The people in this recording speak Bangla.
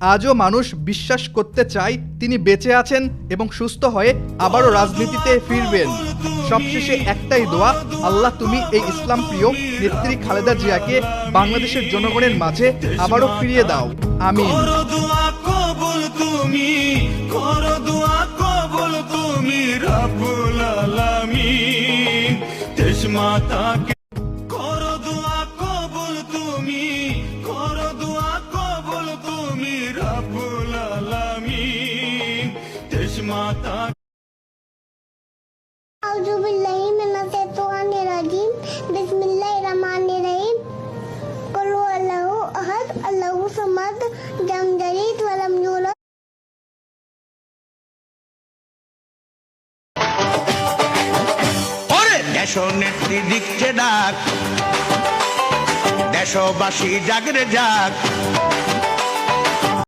আজও মানুষ বিশ্বাস করতে চায় তিনি বেঁচে আছেন এবং সুস্থ হয়ে আবারও রাজনীতিতে ফিরবেন। সবশেষে একটাই দোয়া, আল্লাহ তুমি এই ইসলাম প্রিয় নেত্রী খালেদা জিয়াকে বাংলাদেশের জনগণের মাঝে আবারও ফিরিয়ে দাও, আমিন। আউযু বিল্লাহি মিনাশ শাইতানির রাজিম। বিসমিল্লাহির রহমানির রহিম। কুল হুয়াল্লাহু আহাদ আল্লাহু সামাদ লাম ইয়ালিদ ওয়া লাম ইউলাদ। ওরে দেশনেত্রী দিচ্ছে ডাক, দেশবাসী জাগরে যাক।